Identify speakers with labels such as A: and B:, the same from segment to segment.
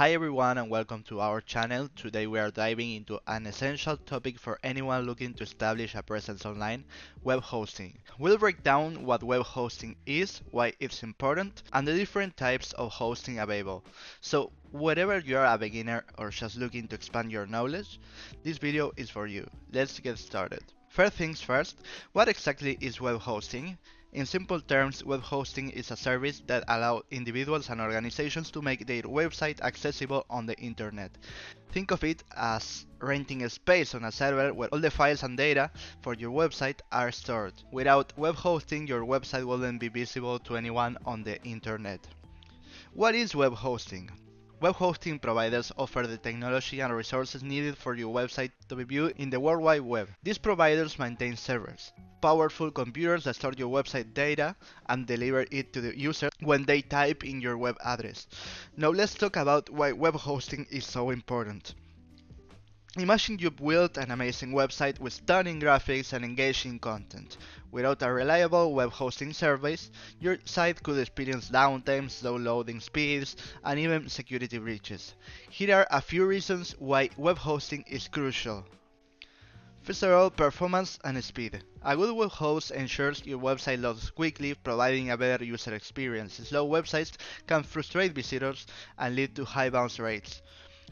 A: Hi everyone and welcome to our channel. Today we are diving into an essential topic for anyone looking to establish a presence online, web hosting. We'll break down what web hosting is, why it's important, and the different types of hosting available. So whether you're a beginner or just looking to expand your knowledge, this video is for you. Let's get started. First things first, what exactly is web hosting? In simple terms, web hosting is a service that allows individuals and organizations to make their website accessible on the internet. Think of it as renting a space on a server where all the files and data for your website are stored. Without web hosting, your website wouldn't be visible to anyone on the internet. What is web hosting? Web hosting providers offer the technology and resources needed for your website to be viewed in the World Wide Web. These providers maintain servers, powerful computers that store your website data and deliver it to the user when they type in your web address. Now let's talk about why web hosting is so important. Imagine you built an amazing website with stunning graphics and engaging content. Without a reliable web hosting service, your site could experience downtime, slow loading speeds, and even security breaches. Here are a few reasons why web hosting is crucial. First of all, performance and speed. A good web host ensures your website loads quickly, providing a better user experience. Slow websites can frustrate visitors and lead to high bounce rates.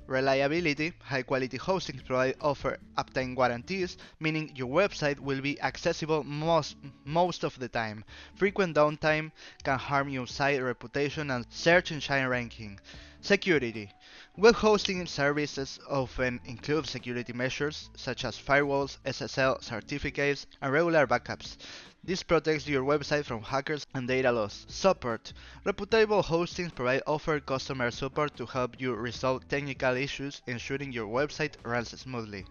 A: Reliability. High-quality hosting providers offer uptime guarantees, meaning your website will be accessible most of the time. Frequent downtime can harm your site reputation and search engine ranking. Security. Web hosting services often include security measures such as firewalls, SSL certificates, and regular backups. This protects your website from hackers and data loss. Support. Reputable hostings offer customer support to help you resolve technical issues, ensuring your website runs smoothly.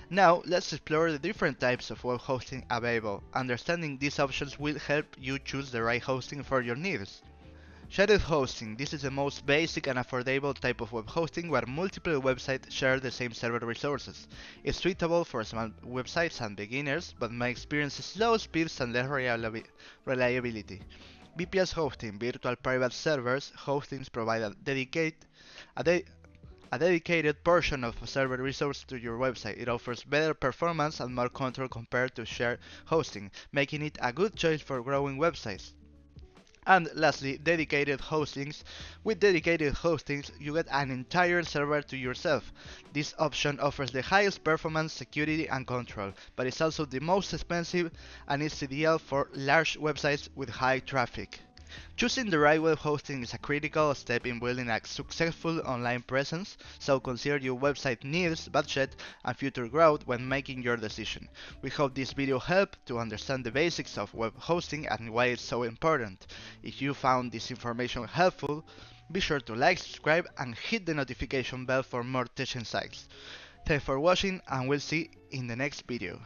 A: Now, let's explore the different types of web hosting available. Understanding these options will help you choose the right hosting for your needs. Shared hosting. This is the most basic and affordable type of web hosting where multiple websites share the same server resources. It's suitable for small websites and beginners, but may experience slow speeds and less reliability. VPS hosting, virtual private servers, hostings provide a, de a dedicated portion of a server resource to your website. It offers better performance and more control compared to shared hosting, making it a good choice for growing websites. And lastly, dedicated hostings. With dedicated hostings, you get an entire server to yourself. This option offers the highest performance, security, and control, but it's also the most expensive and is ideal for large websites with high traffic. Choosing the right web hosting is a critical step in building a successful online presence, so consider your website needs, budget, and future growth when making your decision. We hope this video helped to understand the basics of web hosting and why it's so important. If you found this information helpful, be sure to like, subscribe, and hit the notification bell for more tech insights. Thanks for watching, and we'll see you in the next video.